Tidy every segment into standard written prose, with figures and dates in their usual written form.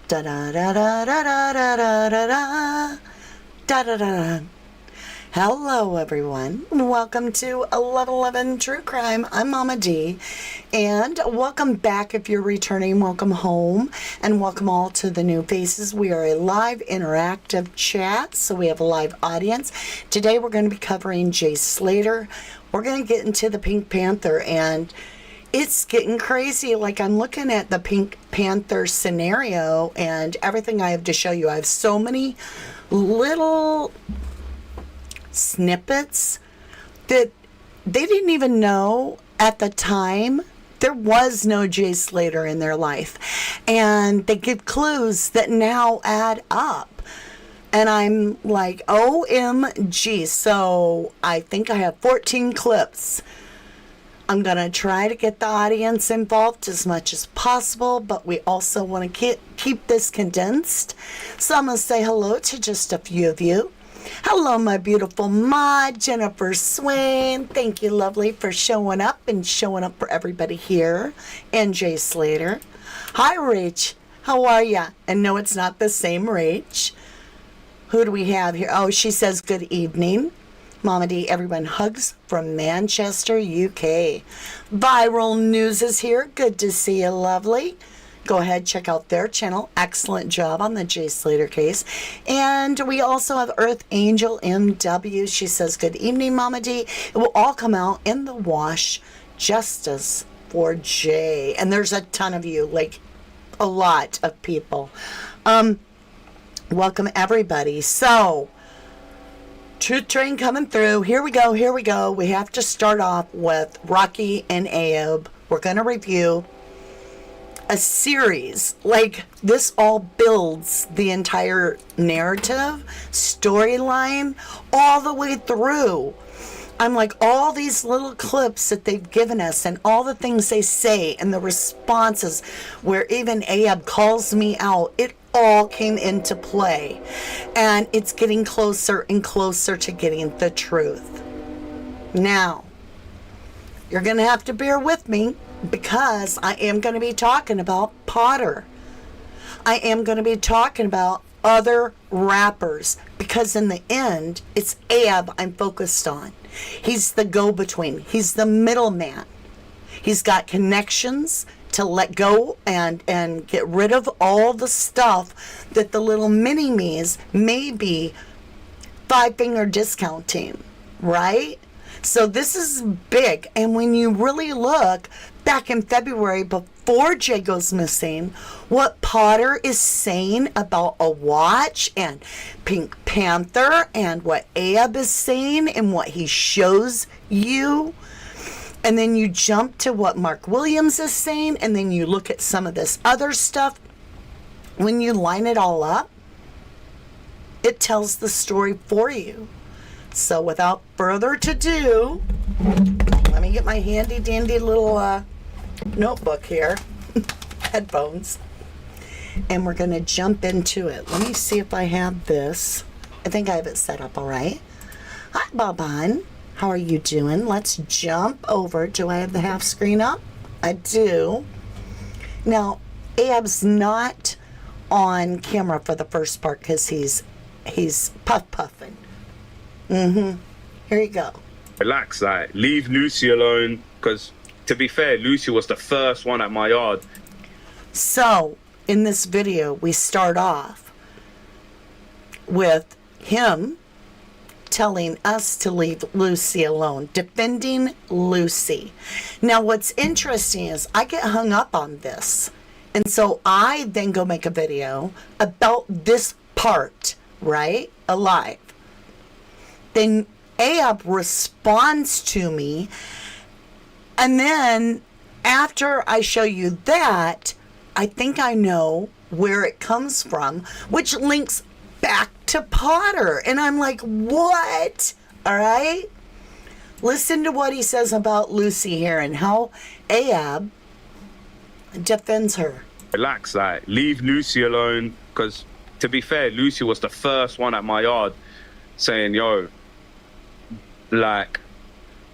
Da da da da da da da da da da da da. Hello, everyone. Welcome to 1111 True Crime. I'm Mama D, and welcome back if you're returning. Welcome home, and welcome all to the new faces. We are a live interactive chat, so we have a live audience. Today, we're going to be covering Jay Slater. We're going to get into the Pink Panther, and it's getting crazy. Like, I'm looking at the Pink Panther scenario and everything I have to show you. I have so many little snippets that they didn't even know at the time there was no Jay Slater in their life. And they give clues that now add up. And I'm like, OMG. So I think I have 14 clips. I'm going to try to get the audience involved as much as possible, but we also want to keep this condensed. So I'm going to say hello to just a few of you. Hello, my beautiful Ma, Jennifer Swain. Thank you, lovely, for showing up and showing up for everybody here. And Jay Slater. Hi, Rach. How are ya? And no, it's not the same Rach. Who do we have here? Oh, she says good evening. Mama D, everyone hugs from Manchester, UK. Viral News is here. Good to see you, lovely. Go ahead, check out their channel. Excellent job on the Jay Slater case. And we also have Earth Angel MW. She says, good evening, Mama D. It will all come out in the wash. Justice for Jay. And there's a ton of you, like a lot of people. Welcome, everybody. So, Truth Train coming through. Here we go. Here we go. We have to start off with Rocky and Abe. We're going to review a series. Like, this all builds the entire narrative, storyline, all the way through. I'm like, all these little clips that they've given us and all the things they say and the responses where even Abe calls me out, it all came into play. And it's getting closer and closer to getting the truth. Now, you're going to have to bear with me because I am going to be talking about Potter. I am going to be talking about other rappers because in the end, it's Abe I'm focused on. He's the go-between. He's the middleman. He's got connections to let go and get rid of all the stuff that the little mini-me's may be five-finger discounting, right? So this is big. And when you really look back in February before Jay goes missing, what Potter is saying about a watch and Pink Panther and what Abe is saying and what he shows you, and then you jump to what Mark Williams is saying, and then you look at some of this other stuff. When you line it all up, it tells the story for you. So without further ado, let me get my handy dandy little notebook here, headphones, and we're going to jump into it. Let me see if I have this. I think I have it set up all right. Hi, Baban. How are you doing? Let's jump over. Do I have the half screen up? I do. Now, Abe's not on camera for the first part because he's puffing. Here you go. Relax, like, leave Lucy alone, because to be fair, Lucy was the first one at my yard. So, in this video, we start off with him telling us to leave Lucy alone, defending Lucy. Now, what's interesting is I get hung up on this. And so I then go make a video about this part, right? Alive. Then Abe responds to me. And then after I show you that, I think I know where it comes from, which links back to Potter. And I'm like, what? All right. Listen to what he says about Lucy here and how Abe defends her. Relax, like, leave Lucy alone, because to be fair, Lucy was the first one at my yard saying, yo, like,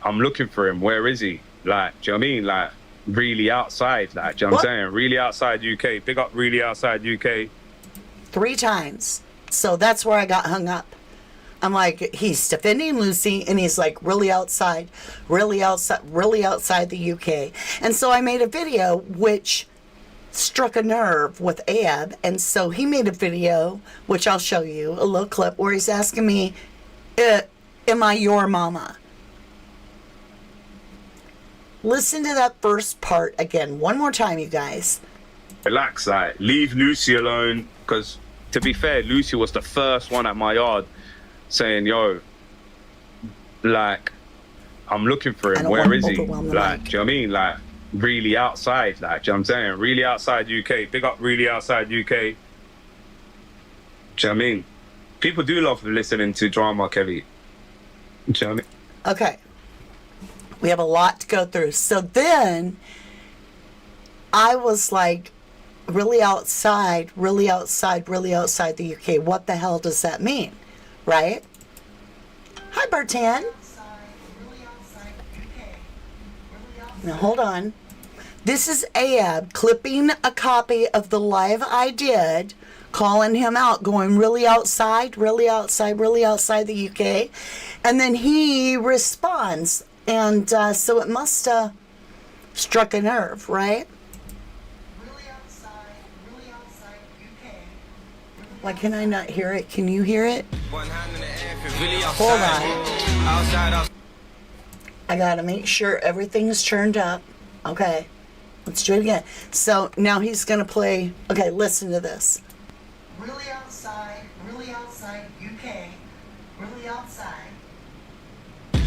I'm looking for him. Where is he? Like, do you know what I mean? Like, really outside. Like, do you know what I'm saying? Really outside UK. Big up really outside UK. 3 times. So that's where I got hung up. I'm like, he's defending Lucy, and he's like really outside the UK. And so I made a video which struck a nerve with Ab, and so he made a video, which I'll show you, a little clip, where he's asking me, am I your mama? Listen to that first part again, one more time, you guys. Relax, like, leave Lucy alone, because to be fair, Lucy was the first one at my yard saying, yo, like, I'm looking for him, where is he? Like, do you know what I mean? Like, really outside, like, do you know what I'm saying? Really outside UK, big up really outside UK. Do you know what I mean? People do love listening to drama, Kelly. Do you know what I mean? Okay. We have a lot to go through. So then I was like, really outside the UK. What the hell does that mean? Right? Hi, Bertan. Now, hold on. This is Ab clipping a copy of the live I did, calling him out, going really outside the UK. And then he responds. And so it must have struck a nerve, right? Really outside UK. Why can I not hear it? Can you hear it? Hold on. I gotta make sure everything's turned up. Okay, let's do it again. So now he's gonna play. Okay, listen to this. Really outside UK. Really outside.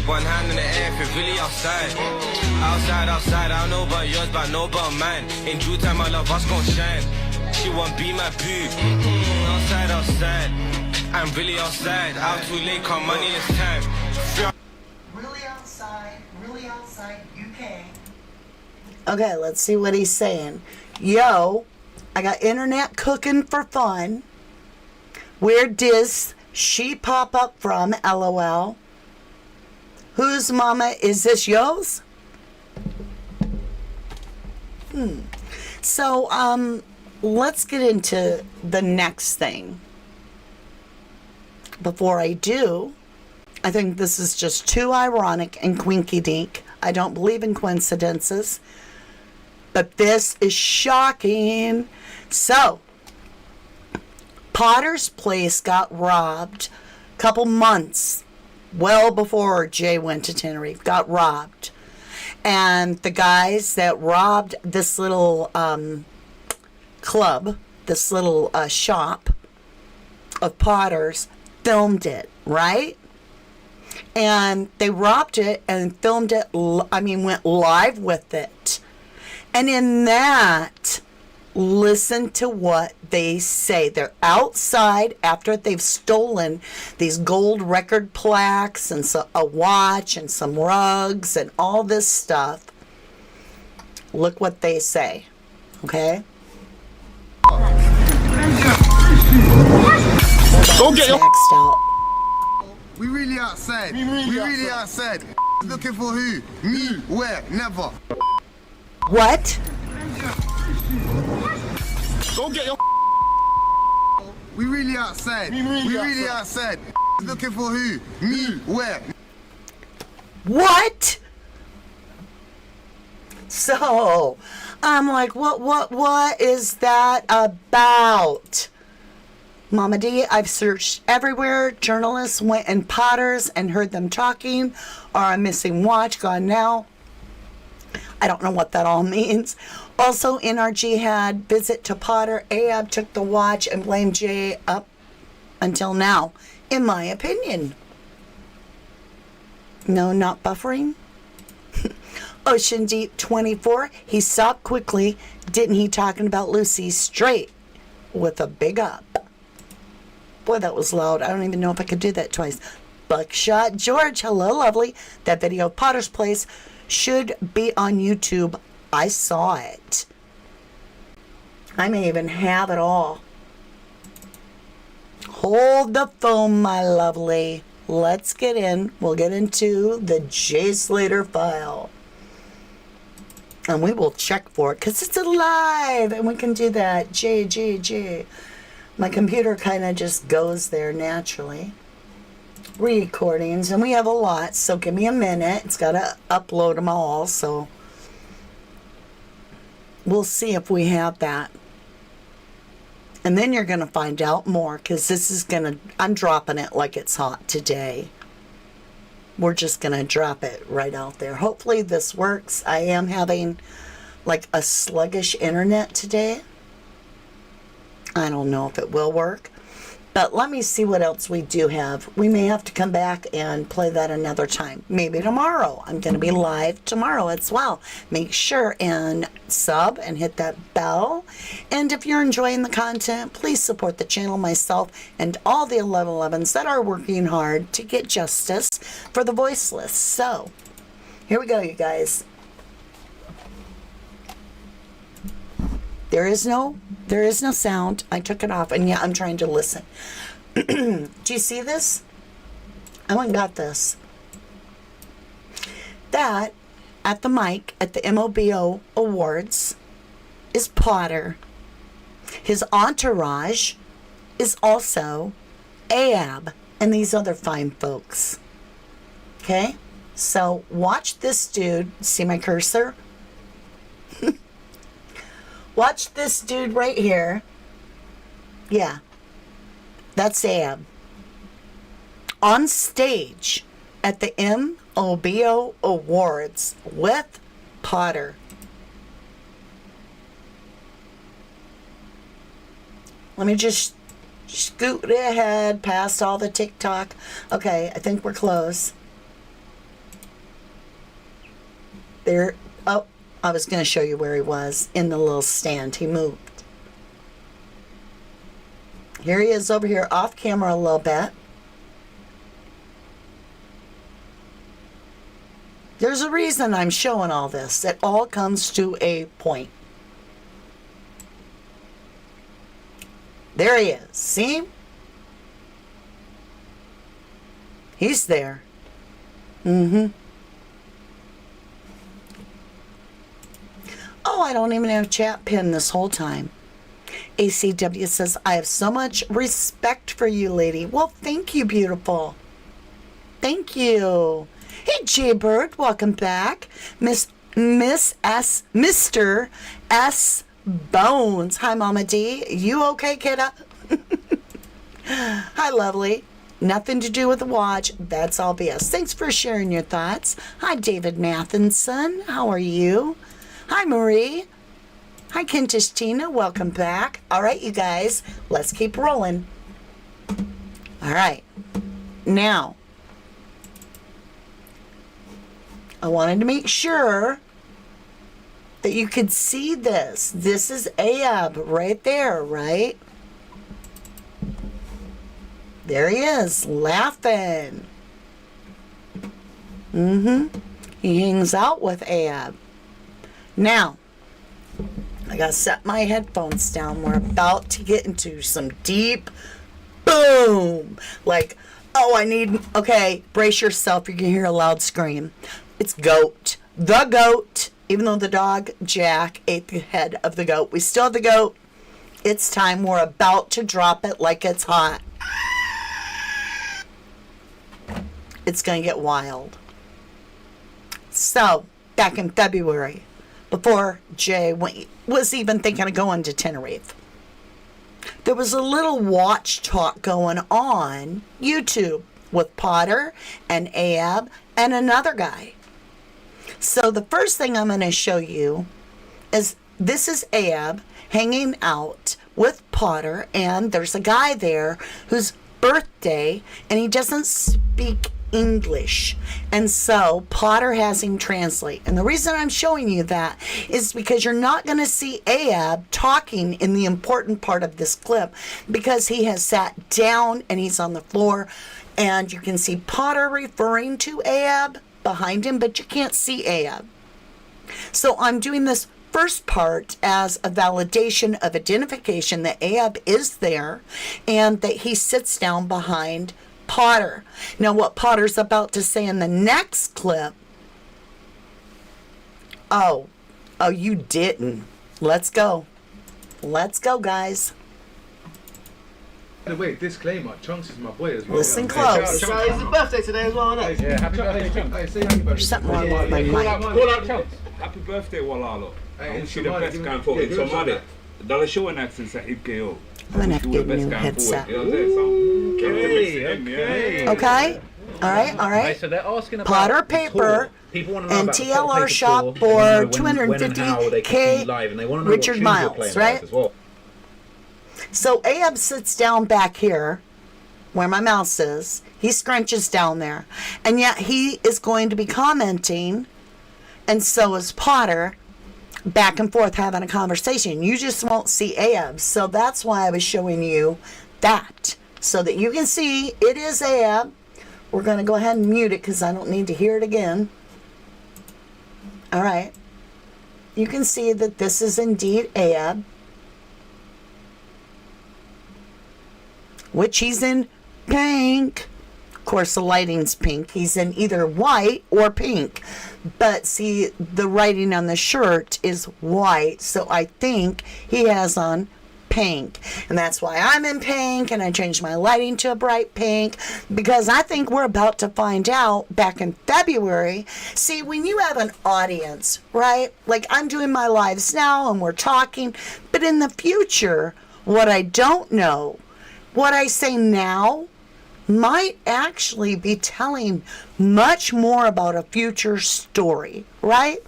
One hand in the air if you're really outside. Outside, I don't know about yours, but I know about mine. In due time, my love us gon' shine. She won't be my boo. Outside. I'm really outside. Out too late, come money, it's time. Really outside UK. Okay, let's see what he's saying. Yo, I got internet cooking for fun. Where does she pop up from? LOL. Whose mama is this? Yo's? So, let's get into the next thing. Before I do, I think this is just too ironic and quinky-dink. I don't believe in coincidences. But this is shocking. So, Potter's place got robbed a couple months well before Jay went to Tenerife, got robbed. And the guys that robbed this little club, this little shop of Potter's, filmed it, right? And they robbed it and filmed it, went live with it. And in that, listen to what they say. They're outside after they've stolen these gold record plaques and a watch and some rugs and all this stuff. Look what they say. Okay? Go get your maxed out. We really outside. We really outside. Looking for who? Me? Where? Never. What? Go get your We really outside. We really outside. Looking for who? Me? Where? What? So, I'm like, what is that about? Mama D, I've searched everywhere. Journalists went in Potter's and heard them talking. Or a missing watch gone now. I don't know what that all means. Also, NRG had visit to Potter. Ab took the watch and blamed Jay up until now, in my opinion. No, not buffering. Ocean Deep 24. He stopped quickly. Didn't he talking about Lucy straight with a big up? Boy, that was loud. I don't even know if I could do that twice. Buckshot George. Hello, lovely. That video of Potter's Place should be on YouTube. I saw it. I may even have it all. Hold the phone, my lovely. Let's get in. We'll get into the Jay Slater file. And we will check for it because it's alive and we can do that. J. My computer kind of just goes there naturally. Recordings, and we have a lot, so give me a minute. It's got to upload them all, so we'll see if we have that. And then you're going to find out more, because this is going to, I'm dropping it like it's hot today. We're just going to drop it right out there. Hopefully this works. I am having like a sluggish internet today. I don't know if it will work. But let me see what else we do have. We may have to come back and play that another time. Maybe tomorrow. I'm going to be live tomorrow as well. Make sure and sub and hit that bell. And if you're enjoying the content, please support the channel, myself, and all the 1111s that are working hard to get justice for the voiceless. So, here we go, you guys. There is no sound. I took it off, and yeah, I'm trying to listen. Do you see this? I went and got this. That, at the mic, at the MOBO Awards, is Potter. His entourage is also Ahab and these other fine folks. Okay? So, watch this dude. See my cursor? Watch this dude right here. Yeah. That's Ahab. On stage at the MOBO Awards with Potter. Let me just scoot ahead past all the TikTok. Okay, I think we're close. There. Oh. I was going to show you where he was in the little stand. He moved. Here he is over here off camera a little bit. There's a reason I'm showing all this. It all comes to a point. There he is. See? He's there. Mm-hmm. Oh, I don't even have chat pin this whole time. ACW says, I have so much respect for you, lady. Well, thank you, beautiful. Thank you. Hey, Jaybird, welcome back. Mr. S. Bones. Hi, Mama D. You okay, kidda? Hi, lovely. Nothing to do with the watch. That's all BS. Thanks for sharing your thoughts. Hi, David Mathinson. How are you? Hi, Marie. Hi, Kentish Tina. Welcome back. All right, you guys, let's keep rolling. All right. Now, I wanted to make sure that you could see this. This is Ahab right there, right? There he is, laughing. He hangs out with Ahab. Now, I gotta set my headphones down. We're about to get into some deep boom. Like, oh, okay, brace yourself. You're gonna hear a loud scream. It's goat. The goat. Even though the dog, Jack, ate the head of the goat, we still have the goat. It's time. We're about to drop it like it's hot. It's gonna get wild. So, back in February, before Jay was even thinking of going to Tenerife, there was a little watch talk going on YouTube with Potter and Ahab and another guy. So the first thing I'm going to show you is this is Ahab hanging out with Potter, and there's a guy there whose birthday, and he doesn't speak English, and so Potter has him translate. And the reason I'm showing you that is because you're not going to see Ahab talking in the important part of this clip, because he has sat down and he's on the floor, and you can see Potter referring to Ahab behind him, but you can't see Ahab. So I'm doing this first part as a validation of identification that Ahab is there and that he sits down behind Potter. Now, what Potter's about to say in the next clip, oh, you didn't. Let's go. Let's go, guys. Wait, disclaimer, Chunks is my boy as well. Listen close. So it's his birthday today as well, isn't it? Yeah, happy birthday, Chunks. Hey, say happy birthday. There's something wrong with my Call mic. out Chunks. Happy birthday, Walalo. Hey, I in wish you the Somali, best give going me- forward. yeah, give In us some Somali, of dala show an accent sa IPKO. I'm gonna have to get a new headset. Okay? Alright, alright. So they're asking about Potter the Paper tour. People want to know and about the TLR Potter shop Paper for tour. They wanna know when and how they can $250K see live, and they wanna know Richard what tunes Miles, you're playing right? live as well. So Ahab sits down back here where my mouse is. He scrunches down there. And yet he is going to be commenting, and so is Potter, back and forth having a conversation. You just won't see Ahab. So that's why I was showing you that. So that you can see it is Ahab. We're going to go ahead and mute it because I don't need to hear it again. All right. You can see that this is indeed Ahab, which he's in pink. Of course, the lighting's pink. He's in either white or pink. But see, the writing on the shirt is white, so I think he has on pink. And that's why I'm in pink, and I changed my lighting to a bright pink, because I think we're about to find out back in February. See, when you have an audience, right? Like I'm doing my lives now, and we're talking, but in the future, what I don't know, what I say now might actually be telling much more about a future story, right?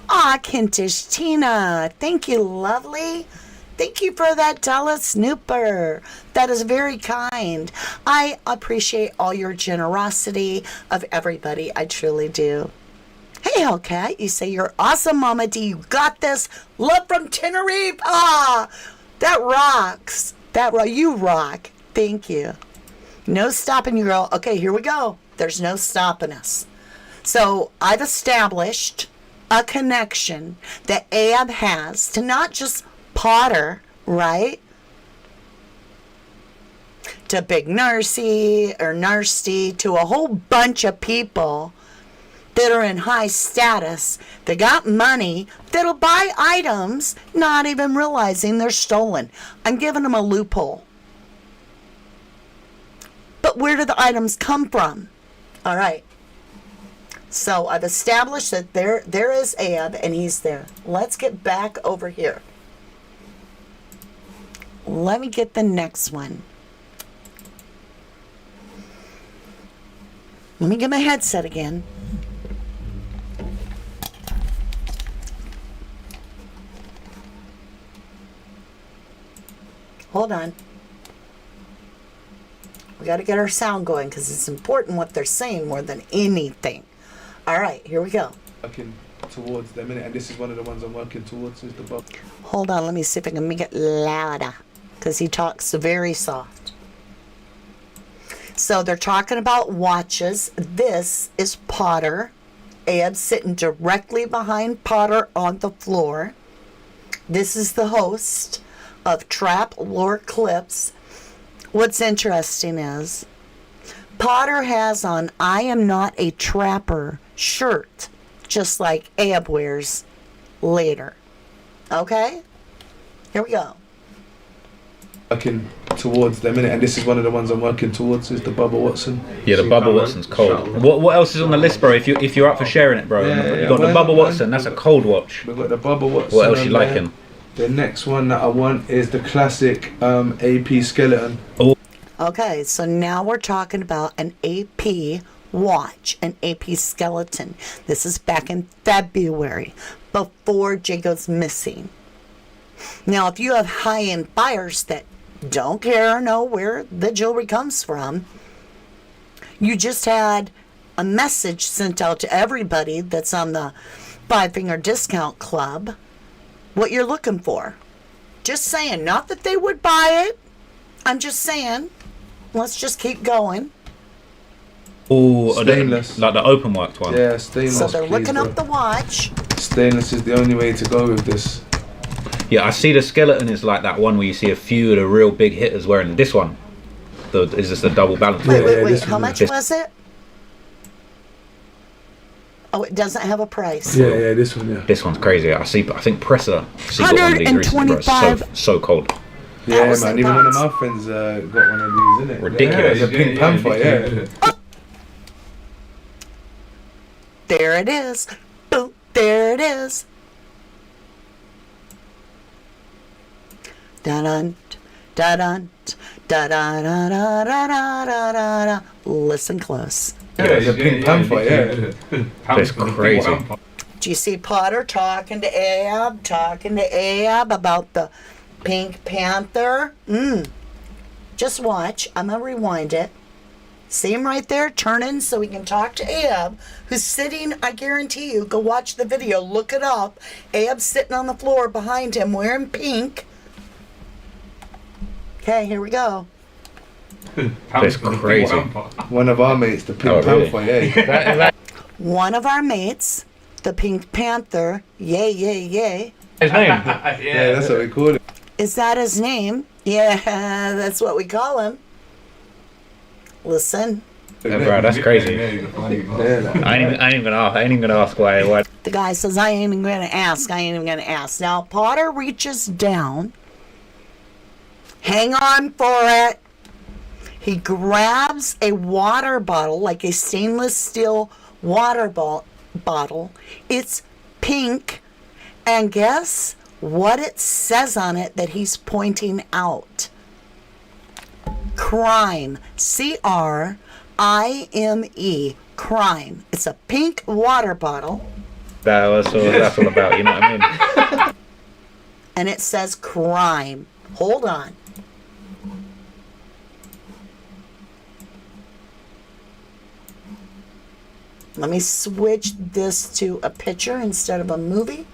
Aw, Kentish Tina, thank you, lovely. Thank you for that Dallas Snooper. That is very kind. I appreciate all your generosity of everybody. I truly do. Hey, Hellcat, you say you're awesome, Mama D. You got this. Love from Tenerife. Ah, that rocks. You rock. Thank you. No stopping you, girl. Okay, here we go. There's no stopping us. So I've established a connection that Ahab has to not just Potter, right? To Big Nursey or Nursty, to a whole bunch of people that are in high status, that got money, that'll buy items not even realizing they're stolen. I'm giving them a loophole. But where do the items come from? All right. So I've established that there is Ahab, and he's there. Let's get back over here. Let me get the next one. Let me get my headset again. Hold on. We got to get our sound going because it's important what they're saying more than anything. All right, here we go. Working towards the minute, and this is one of the ones I'm working towards, is the bub. Hold on, let me see if I can make it louder because he talks very soft. So they're talking about watches. This is Potter. Ed sitting directly behind Potter on the floor. This is the host of Trap Lore Clips. What's interesting is Potter has on I Am Not a Trapper shirt, just like Ab wears later. Okay? Here we go. Working towards the minute, and this is one of the ones I'm working towards, is the Bubba Watson. Yeah, the Bubba Watson's cold. What else is on the list, bro? If you're up for sharing it, bro, you got the Bubba Watson. That's a cold watch. We've got the Bubba Watson. What else you liking? The next one that I want is the classic AP Skeleton. Okay, so now we're talking about an AP watch, an AP skeleton. This is back in February, before Jay goes missing. Now, if you have high-end buyers that don't care or know where the jewelry comes from, you just had a message sent out to everybody that's on the Five Finger Discount Club what you're looking for. Just saying, not that they would buy it. I'm just saying, let's just keep going. Oh, Stainless. like the open worked one. Yeah, stainless. So they're please, looking bro. up the watch. Stainless is the only way to go with this. Yeah, I see the skeleton is like that one where you see a few of the real big hitters wearing this one. Is this the double balance? Wait, Yeah, wait. this How one, much this- was it? Oh, it doesn't have a price. Yeah, this one, yeah. This one's crazy. I think Presser. See got one of these recently, bro. It's $125. so cold. Yeah, Thousand man. Even one of pounds. my friends got one of these, isn't it? Ridiculous. Yeah, it's a Pink Panther, yeah. There it is. Boom, there it is. Da-dun, da-dun, da-da-da-da-da-da-da-da. Listen close. Yeah, it's a Pink Panther, yeah. That's crazy. Do you see Potter talking to Ahab about the Pink Panther? Just watch. I'm going to rewind it. See him right there turning so we can talk to Ahab, who's sitting, I guarantee you, go watch the video, look it up. Ahab's sitting on the floor behind him wearing pink. Okay, here we go. That's crazy. One of our mates, the Pink Oh, really? Panther, yeah. One of our mates, the Pink Panther, yay, yay, yay. His name? Yeah, that's what we call it. Is that his name? Yeah, that's what we call him. Listen. Yeah, bro, that's crazy. Yeah, I ain't even gonna ask why. The guy says, I ain't even gonna ask. Now, Potter reaches down. Hang on for it. He grabs a water bottle, like a stainless steel water bottle. It's pink. And guess what it says on it that he's pointing out? Crime. C-R-I-M-E. Crime. It's a pink water bottle. That's what that's all about, you know what I mean? And it says crime. Hold on. Let me switch this to a picture instead of a movie.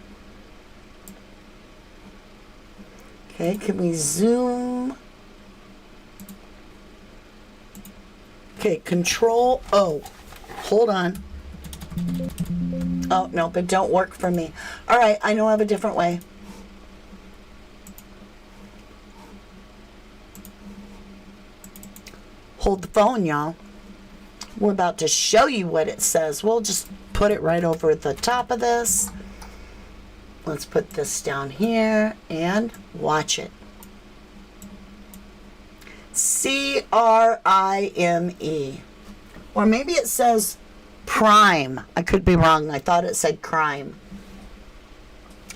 Okay, can we zoom? Okay, Control O. Hold on. Oh, no, but don't work for me. All right, I know I have a different way. Hold the phone, y'all. We're about to show you what it says. We'll just put it right over the top of this. Let's put this down here and watch it. C-R-I-M-E. Or maybe it says prime. I could be wrong. I thought it said crime.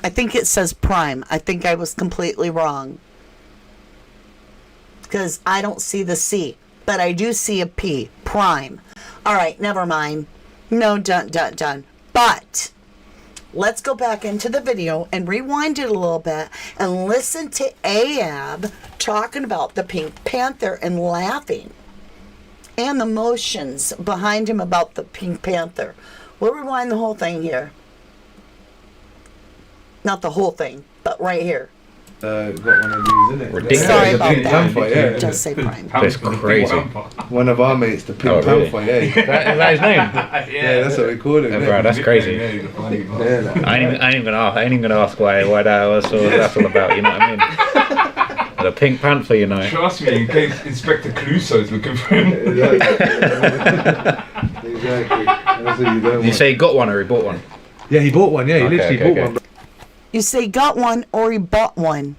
I think it says prime. I think I was completely wrong. Because I don't see the C. But I do see a P. Prime. All right, never mind. No, done. But let's go back into the video and rewind it a little bit and listen to Ahab talking about the Pink Panther and laughing. And the motions behind him about the Pink Panther. We'll rewind the whole thing here. Not the whole thing, but right here. Got one of these, isn't it? Ridiculous. Sorry it's a about Pink that. Panther, yeah. It does say prime. That's crazy. One of our mates, the Pink Oh, really? Panther, yeah. Is that his name? Yeah, that's what we call it. Yeah, bro, that's crazy. Yeah, I ain't even gonna ask why that was that's all about, you know what I mean? The Pink Panther, you know. Trust me, in case Inspector Clouseau's looking for him. Exactly. That's what you don't Did you want. say he got one or he bought one? Yeah, he bought one. Yeah, he Okay, literally okay, bought okay. one. You say got one or he bought one.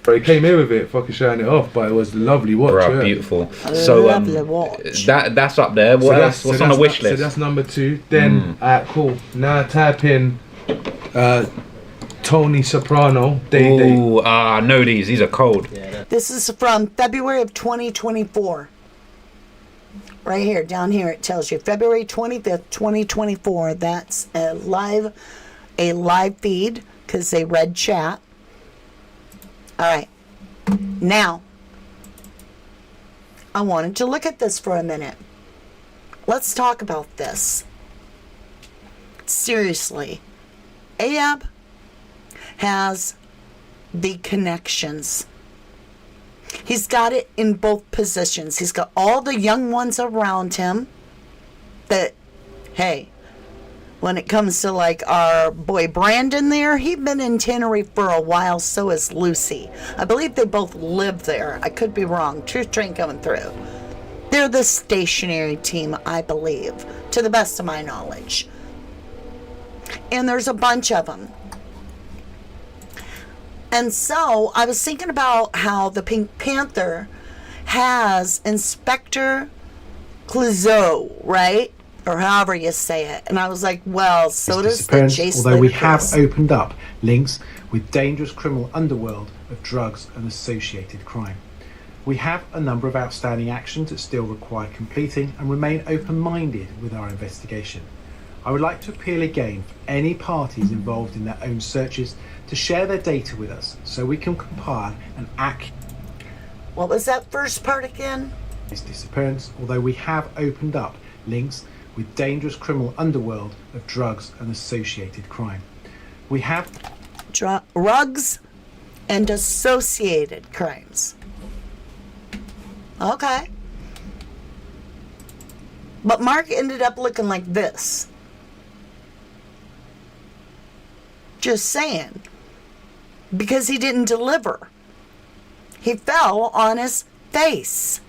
Bro, he came here with it, fucking showing it off, but it was a lovely watch. Bro, yeah. beautiful. So Lovely watch. that's up there. What else? What's on the wish So list? that's number 2. Then, cool. Now type in Tony Soprano, Day Day. Ooh, I know these. These are cold. This is from February of 2024. Right here, down here, it tells you February 25th, 2024. That's a live feed because they read chat. All right. Now, I wanted to look at this for a minute. Let's talk about this. Seriously, Ahab has the connections. He's got it in both positions. He's got all the young ones around him that, hey, when it comes to like our boy Brandon there, he's been in Tenerife for a while, so is Lucy. I believe they both live there. I could be wrong. Truth train coming through. They're the stationary team, I believe, to the best of my knowledge. And there's a bunch of them. And so I was thinking about how the Pink Panther has Inspector Clouseau, right? Or however you say it. And I was like, well, so does the J. Although we have case. opened up links with dangerous criminal underworld of drugs and associated crime. We have a number of outstanding actions that still require completing and remain open-minded with our investigation. I would like to appeal again for any parties involved in their own searches to share their data with us so we can compile an accurate What was that first part again? disappearance, although we have opened up links with dangerous criminal underworld of drugs and associated crime. We have Drugs and associated crimes. Okay. But Mark ended up looking like this. Just saying. Because he didn't deliver. He fell on his face.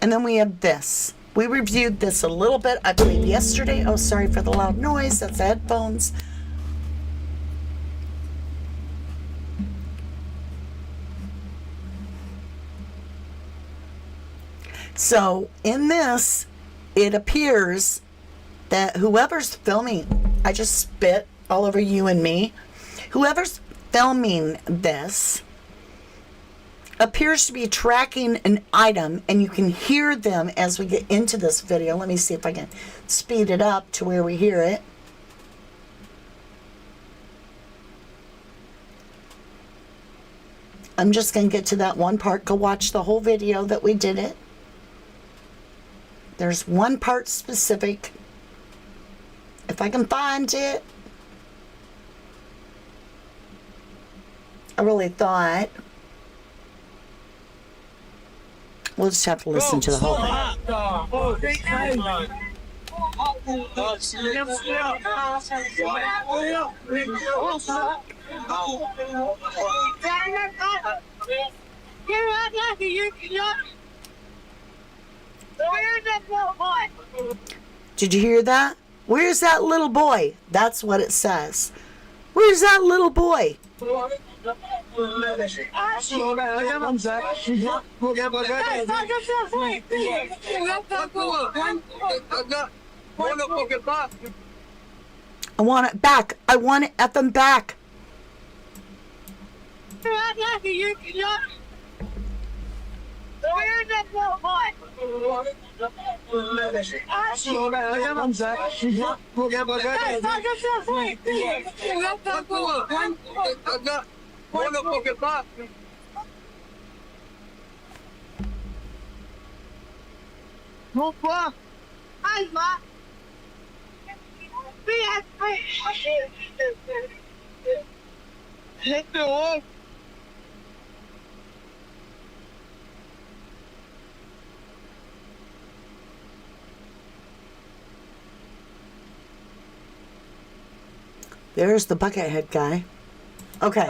And then we have this. We reviewed this a little bit, I believe, yesterday. Oh, sorry for the loud noise. That's the headphones. So, in this, it appears that whoever's filming, I just spit all over you and me. Whoever's filming this appears to be tracking an item, and you can hear them as we get into this video. Let me see if I can speed it up to where we hear it. I'm just going to get to that one part. Go watch the whole video that we did it. There's one part specific. If I can find it. I really thought. We'll just have to listen to the whole thing. Did you hear that? Where's that little boy? That's what it says. Where's that little boy? I want it back. I want it effing back. There's the buckethead guy. Okay.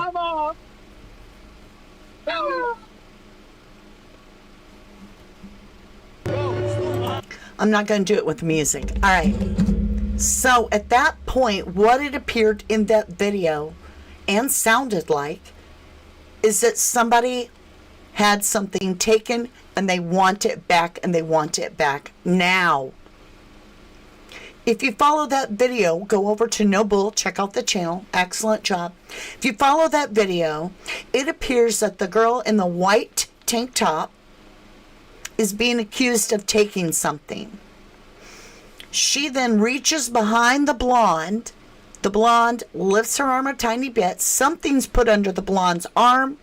I'm not going to do it with music. All right. So at that point, what it appeared in that video and sounded like is that somebody had something taken and they want it back, and they want it back now. If you follow that video, go over to No Bull, check out the channel. Excellent job. If you follow that video, it appears that the girl in the white tank top is being accused of taking something. She then reaches behind the blonde. The blonde lifts her arm a tiny bit. Something's put under the blonde's arm.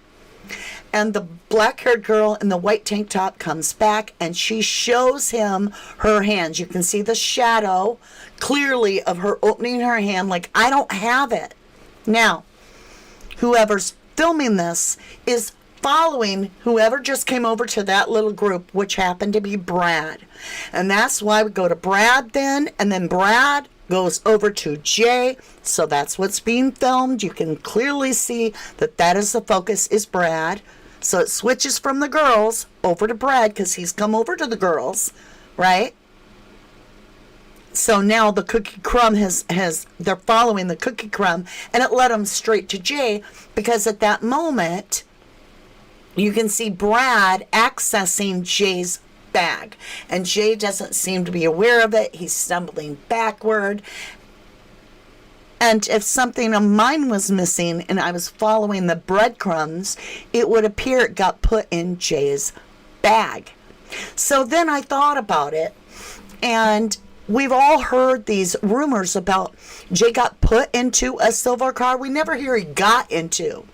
And the black-haired girl in the white tank top comes back, and she shows him her hands. You can see the shadow clearly of her opening her hand like, I don't have it. Now, whoever's filming this is following whoever just came over to that little group, which happened to be Brad. And that's why we go to Brad then, and then Brad goes over to Jay. So that's what's being filmed. You can clearly see that that is the focus, is Brad. So it switches from the girls over to Brad because he's come over to the girls, right? So now the cookie crumb they're following the cookie crumb, and it led them straight to Jay, because at that moment, you can see Brad accessing Jay's bag, and Jay doesn't seem to be aware of it. He's stumbling backward. And if something of mine was missing and I was following the breadcrumbs, it would appear it got put in Jay's bag. So then I thought about it, and we've all heard these rumors about Jay got put into a silver car. We never hear he got into.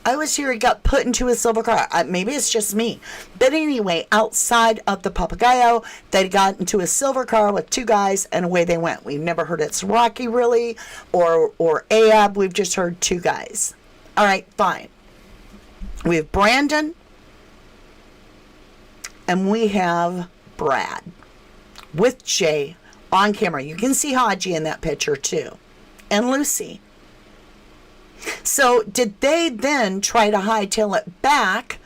I always hear he got put into a silver car. Maybe it's just me. But anyway, outside of the Papagayo, they got into a silver car with two guys, and away they went. We've never heard it's Rocky, really, or Ahab. We've just heard two guys. All right, fine. We have Brandon, and we have Brad with Jay on camera. You can see Haji in that picture, too, and Lucy. So did they then try to hightail it back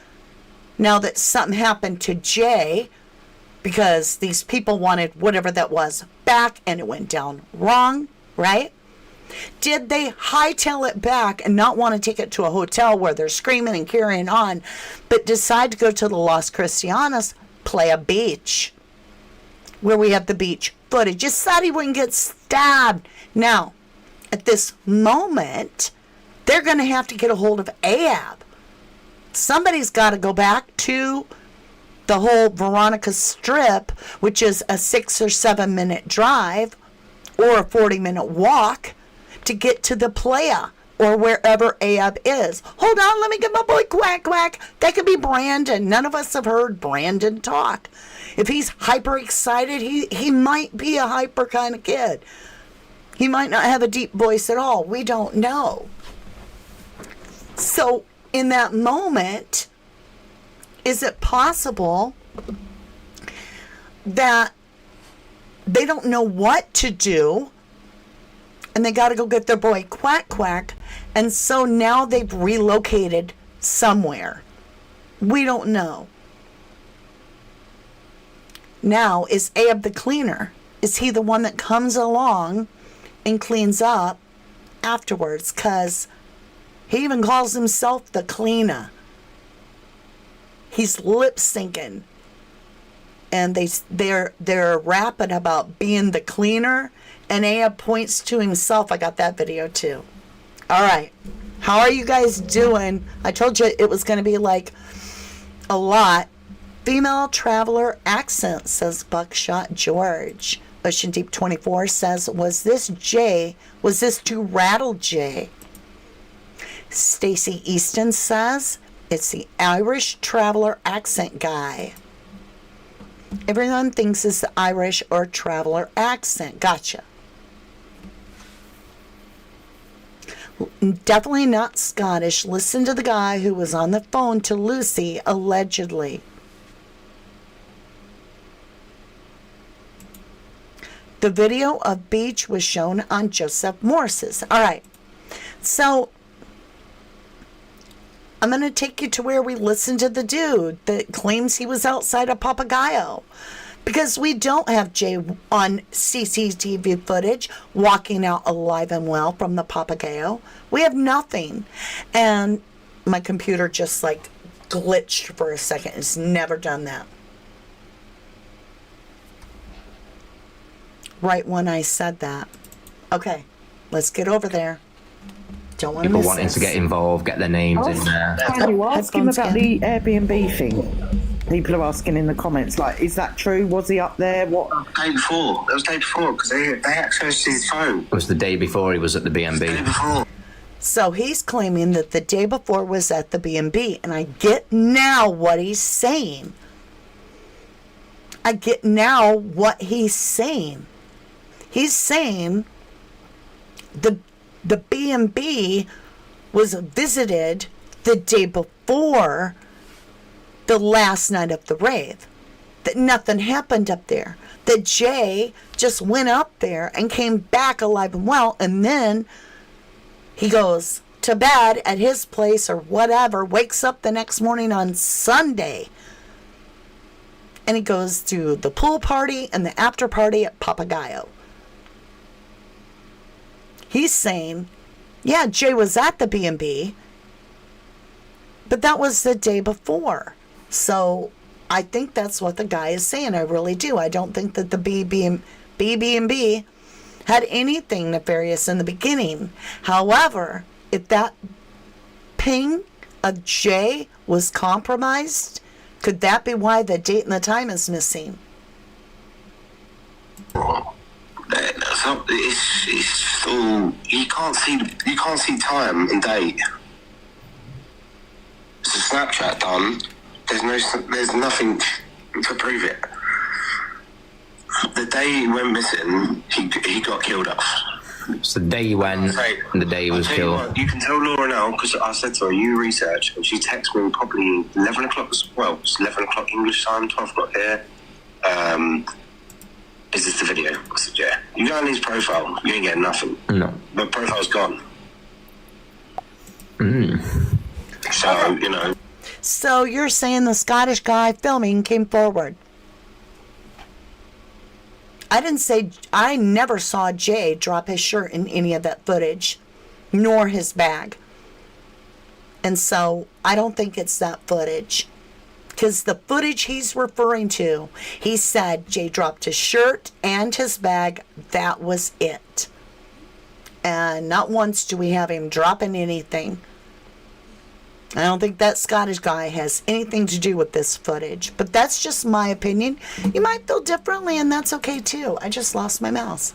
now that something happened to Jay, because these people wanted whatever that was back and it went down wrong, right? Did they hightail it back and not want to take it to a hotel where they're screaming and carrying on, but decide to go to the Los Cristianos, PLAYA Beach, where we have the beach footage? Just thought he wouldn't get stabbed. Now, at this moment, they're going to have to get a hold of Ahab. Somebody's got to go back to the whole Veronica Strip, which is a 6 or 7 minute drive or a 40-minute walk to get to the PLAYA or wherever Ahab is. Hold on, let me get my boy Quack Quack. That could be Brandon. None of us have heard Brandon talk. If he's hyper excited, he might be a hyper kind of kid. He might not have a deep voice at all. We don't know. So in that moment, is it possible that they don't know what to do and they got to go get their boy Quack Quack, and so now they've relocated somewhere? We don't know. Now, is Ahab the cleaner? Is he the one that comes along and cleans up afterwards? Because he even calls himself the cleaner. He's lip syncing, and they're rapping about being the cleaner, and Ahab points to himself. I got that video too. All right, how are you guys doing? I told you it was going to be like a lot. Female traveler accent, says Buckshot George. Ocean Deep 24 says, was this to rattle Jay? Stacy Easton says, it's the Irish traveler accent guy. Everyone thinks it's the Irish or traveler accent. Gotcha. Definitely not Scottish. Listen to the guy who was on the phone to Lucy, allegedly. The video of Beach was shown on Joseph Morris's. All right. So I'm going to take you to where we listened to the dude that claims he was outside of Papagayo, because we don't have Jay on CCTV footage walking out alive and well from the Papagayo. We have nothing. And my computer just like glitched for a second. It's never done that. Right when I said that. Okay, let's get over there. Don't want people to miss wanting this. to get involved, get their names in there. Can you ask him Headphones about again. the Airbnb thing? People are asking in the comments, like, is that true? Was he up there? What? Day before. It was day before because they accessed his phone. It was the day before he was at the B&B. Day before. So he's claiming that the day before was at the B&B, and I get now what he's saying. I get now what he's saying. He's saying the B&B was visited the day before the last night of the rave. That nothing happened up there. That Jay just went up there and came back alive and well, and then he goes to bed at his place or whatever, wakes up the next morning on Sunday and he goes to the pool party and the after party at Papagayo. He's saying, yeah, Jay was at the B&B, but that was the day before. So I think that's what the guy is saying. I really do. I don't think that the BB&B had anything nefarious in the beginning. However, if that ping of Jay was compromised, could that be why the date and the time is missing? It's all, you can't see time and date. It's a Snapchat done. There's nothing to prove it. The day he went missing, he got killed off. It's the day you went and the day he was killed. You can tell Laura now, because I said to her, you research, and she texted me probably 11 o'clock, well, it's 11 o'clock English time, 12 o'clock here. Is this the video? I said, yeah. You go on his profile, you ain't getting nothing. No. The profile's gone. So, okay. You know. So you're saying the Scottish guy filming came forward? I never saw Jay drop his shirt in any of that footage, nor his bag. And so I don't think it's that footage. Because the footage he's referring to, he said Jay dropped his shirt and his bag. That was it. And not once do we have him dropping anything. I don't think that Scottish guy has anything to do with this footage. But that's just my opinion. You might feel differently, and that's okay too. I just lost my mouse.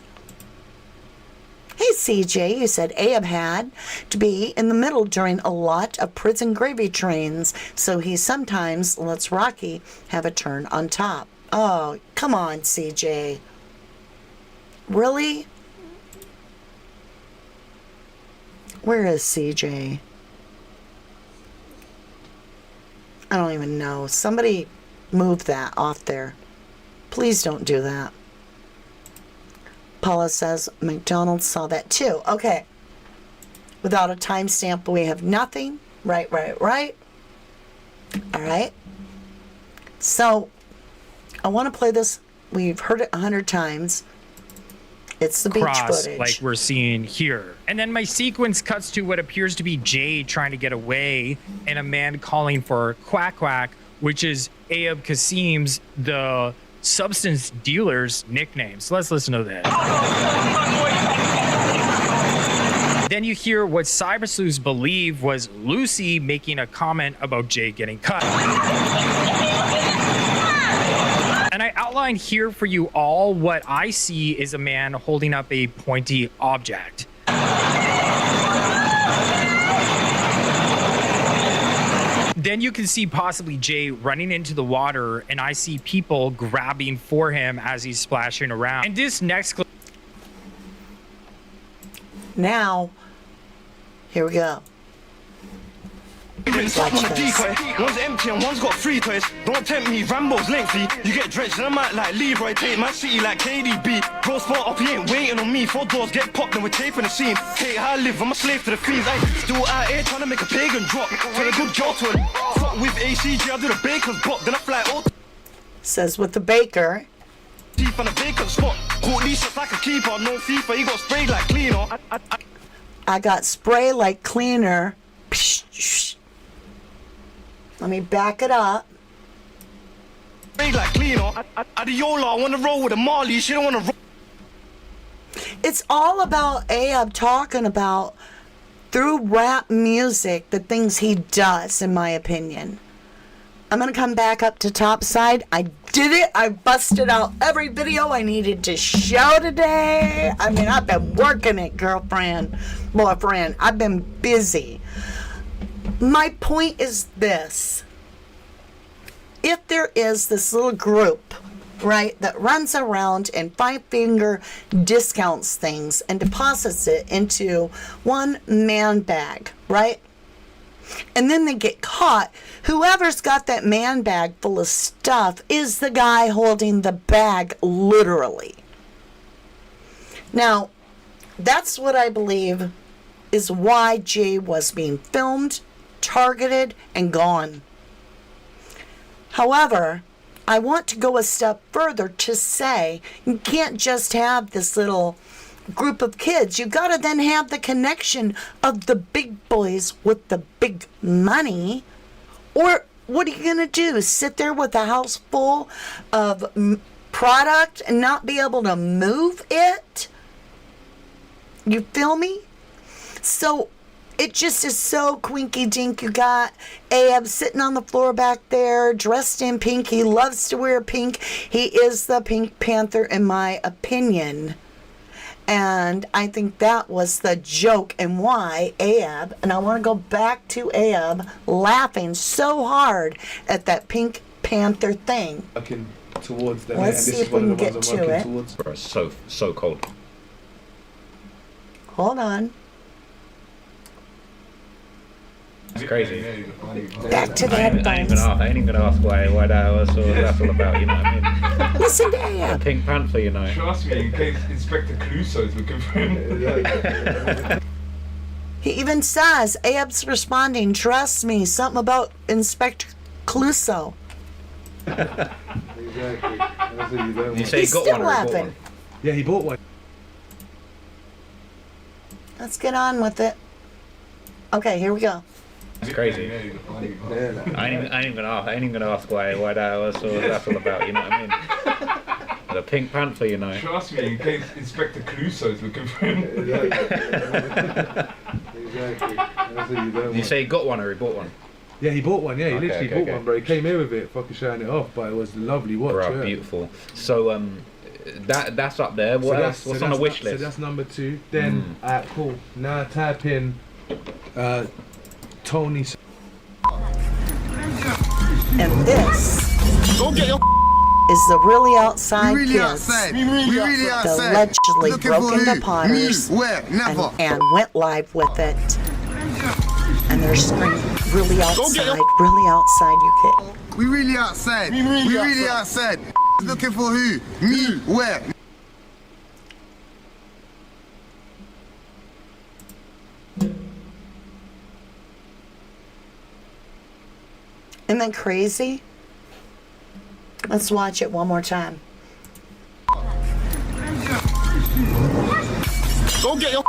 Hey CJ, you said Ahab had to be in the middle during a lot of prison gravy trains, so he sometimes lets Rocky have a turn on top. Oh, come on, CJ. Really? Where is CJ? I don't even know. Somebody move that off there. Please don't do that. Paula says McDonald's saw that too. Okay. Without a timestamp, we have nothing. Right. All right. So, I want to play this. We've heard it 100 times. It's the beach footage. Like we're seeing here. And then my sequence cuts to what appears to be Jay trying to get away and a man calling for Quack Quack, which is Ayub Kasim's, the substance dealer's nickname. So let's listen to this. Then you hear what cyber sleuths believe was Lucy making a comment about Jay getting cut. And I outlined here for you all what I see is a man holding up a pointy object. Then you can see possibly Jay running into the water, and I see people grabbing for him as he's splashing around. And this next clip. Now, here we go. One's empty and one's got 3 toys. Don't tempt me, Rambo's lengthy. You get drenched and I might like Leroy. Take my city like KDB. Bro, spot up, he ain't waiting on me. 4 doors get popped and we're taping the scene. Hate how I live, I'm a slave to the fiends. I still out here trying to make a pagan drop. Tell a good job to it. Fuck with ACG, I do the bacon's pop. Then I fly out. Says with the baker. Teeth on the bacon spot. Caught these shots like a keeper. No FIFA, he got sprayed like cleaner. I got spray like cleaner. Psh. Let me back it up. Like cleaner. Adiola, I wanna roll with a Marley. She don't wanna roll. It's all about Ahab talking about, through rap music, the things he does, in my opinion. I'm gonna come back up to topside. I did it. I busted out every video I needed to show today. I mean, I've been working it, boyfriend. I've been busy. My point is this. If there is this little group, right, that runs around and 5-finger discounts things and deposits it into one man bag, right? And then they get caught, whoever's got that man bag full of stuff is the guy holding the bag, literally. Now, that's what I believe is why Jay was being filmed, targeted, and gone. However, I want to go a step further to say you can't just have this little group of kids. You got to then have the connection of the big boys with the big money. Or what are you going to do? Sit there with a house full of product and not be able to move it? You feel me? So it just is so quinky dink. You got Ab sitting on the floor back there, dressed in pink. He loves to wear pink. He is the Pink Panther, in my opinion. And I think that was the joke and why Ab, and I want to go back to Ab laughing so hard at that Pink Panther thing. Working towards them. Let's see if we can get to it. Bro, it's so cold. Hold on. It's crazy. Back to the I ain't headphones. even gonna ask why that's all about, you know what I mean? Listen to Ab. Pink Panther, you know. Trust me, in case Inspector Clouseau's looking for him. He even says, Ab's responding, trust me, something about Inspector Clouseau. Exactly. That's what you don't You say He's he got still one or he bought laughing. one? Yeah, he bought one. Let's get on with it. Okay, here we go. It's crazy. I ain't even gonna ask why that's all about, you know what I mean? The Pink Panther, you know. Trust me, in case Inspector Clouseau's looking for him. Exactly. That's what you don't You say he got one or he bought one? Yeah, he bought one. Yeah, he Okay, literally okay, bought one, bro. He came here with it, fucking showing it off, but it was a lovely watch. Bro, yeah. beautiful. So that's up there. What else? What's on the wish list? So that's number 2. Then, cool. Now type in Tony. And this is the really outside We really kids outside. We really that outside. allegedly Looking broke for into who? Potters Me? Where? Never. and went live with it. And they're screaming, really outside, really outside, you kid. We really outside. We really outside. Looking for who? Me? Where? Isn't that crazy? Let's watch it one more time. Go get your.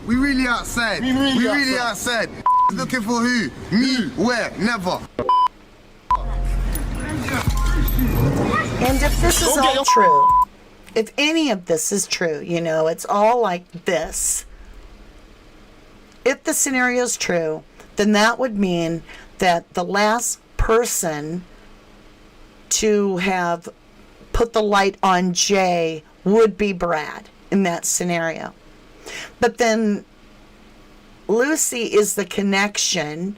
We really outside. We really outside. Looking for who? Me? Where? Never. And if this is all true, if any of this is true, you know, it's all like this. If the scenario is true, then that would mean that the last person to have put the light on Jay would be Brad in that scenario. But then Lucy is the connection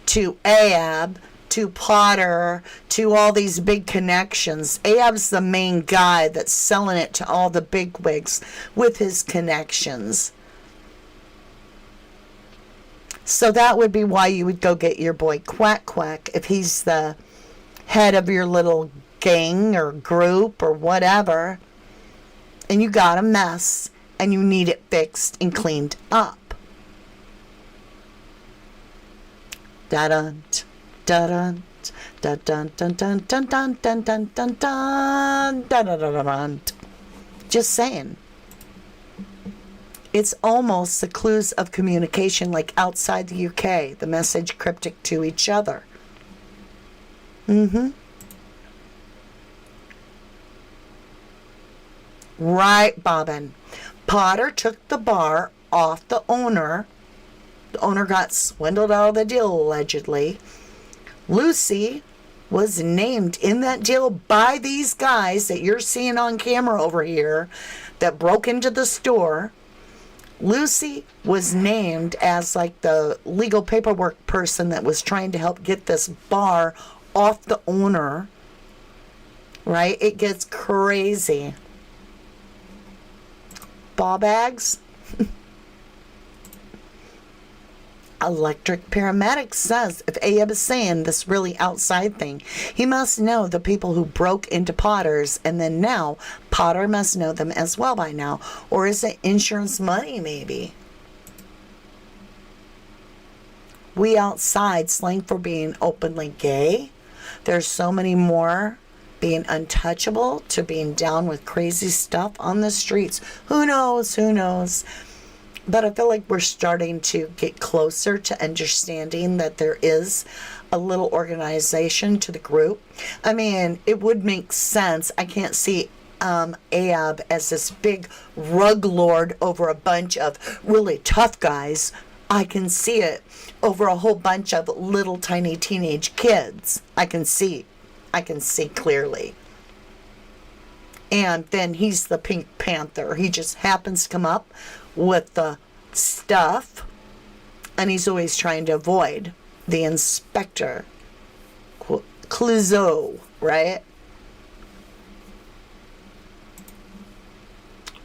to Ab, to Potter, to all these big connections. Ab's the main guy that's selling it to all the bigwigs with his connections. So that would be why you would go get your boy Quack Quack if he's the head of your little gang or group or whatever. And you got a mess and you need it fixed and cleaned up. Da-dun, da-dun, da-dun, dun, dun, dun, dun, dun, dun, dun, dun, da-da-da-da-dun. Just saying. It's almost the clues of communication like outside the UK, the message cryptic to each other. Right, Bobbin. Potter took the bar off the owner. The owner got swindled out of the deal, allegedly. Lucy was named in that deal by these guys that you're seeing on camera over here that broke into the store. Lucy was named as like the legal paperwork person that was trying to help get this bar off the owner. Right? It gets crazy. Ball bags. Electric paramedic says if Ahab is saying this really outside thing, he must know the people who broke into Potter's, and then now Potter must know them as well by now. Or is it insurance money, maybe? We outside slang for being openly gay. There's so many more being untouchable to being down with crazy stuff on the streets. Who knows? Who knows? But I feel like we're starting to get closer to understanding that there is a little organization to the group. I mean, it would make sense. I can't see Ahab as this big rug lord over a bunch of really tough guys. I can see it over a whole bunch of little tiny teenage kids. I can see clearly. And then he's the Pink Panther. He just happens to come up with the stuff, and he's always trying to avoid the inspector Clouseau, right?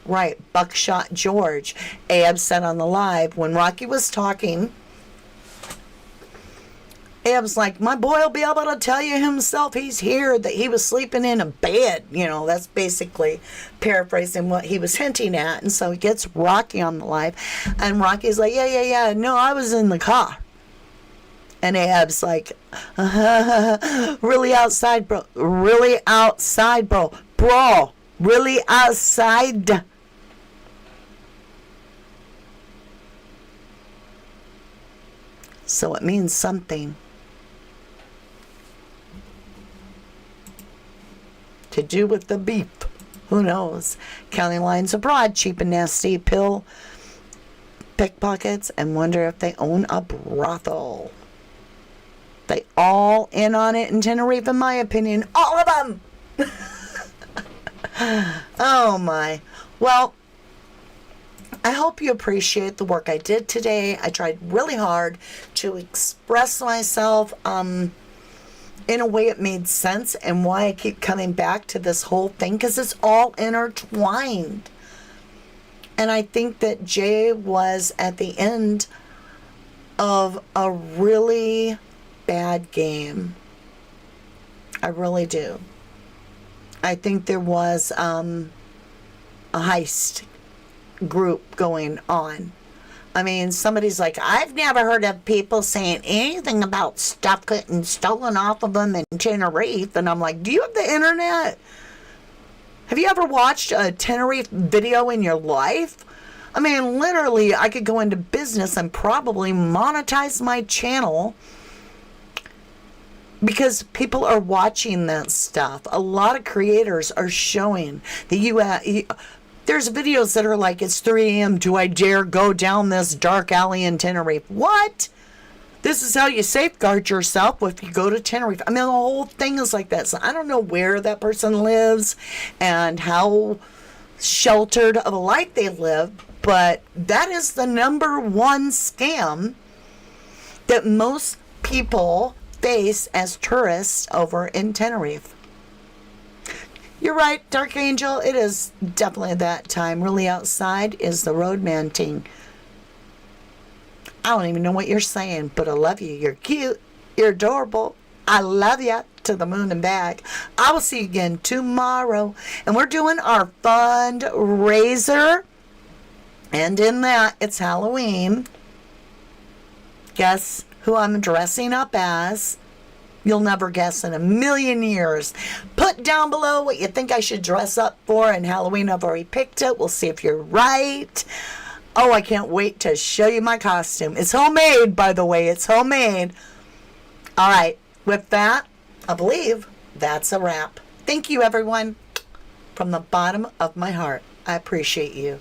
Right, Buckshot George. Ahab said on the live when Rocky was talking, Ahab's like, my boy will be able to tell you himself he's here, that he was sleeping in a bed. You know, that's basically paraphrasing what he was hinting at. And so he gets Rocky on the live. And Rocky's like, yeah. No, I was in the car. And Ahab's like, really outside, bro. Really outside, bro. Bro, really outside. So it means something. To do with the beef. Who knows? County lines abroad, cheap and nasty pill pickpockets, and wonder if they own a brothel. They all in on it in Tenerife, in my opinion. All of them! Oh my. Well, I hope you appreciate the work I did today. I tried really hard to express myself in a way it made sense, and why I keep coming back to this whole thing, because it's all intertwined. And I think that Jay was at the end of a really bad game. I really do. I think there was a heist group going on. I mean, somebody's like, I've never heard of people saying anything about stuff getting stolen off of them in Tenerife. And I'm like, do you have the internet? Have you ever watched a Tenerife video in your life? I mean, literally, I could go into business and probably monetize my channel because people are watching that stuff. A lot of creators are showing the U.S. There's videos that are like, it's 3 a.m. Do I dare go down this dark alley in Tenerife? What? This is how you safeguard yourself if you go to Tenerife. I mean, the whole thing is like that. So I don't know where that person lives and how sheltered of a life they live, but that is the number one scam that most people face as tourists over in Tenerife. You're right, Dark Angel. It is definitely that time. Really outside is the roadman ting. I don't even know what you're saying, but I love you. You're cute. You're adorable. I love you to the moon and back. I will see you again tomorrow. And we're doing our fundraiser. And in that, it's Halloween. Guess who I'm dressing up as? You'll never guess in a million years. Put down below what you think I should dress up for in Halloween. I've already picked it. We'll see if you're right. Oh, I can't wait to show you my costume. It's homemade, by the way. It's homemade. All right. With that, I believe that's a wrap. Thank you, everyone. From the bottom of my heart, I appreciate you.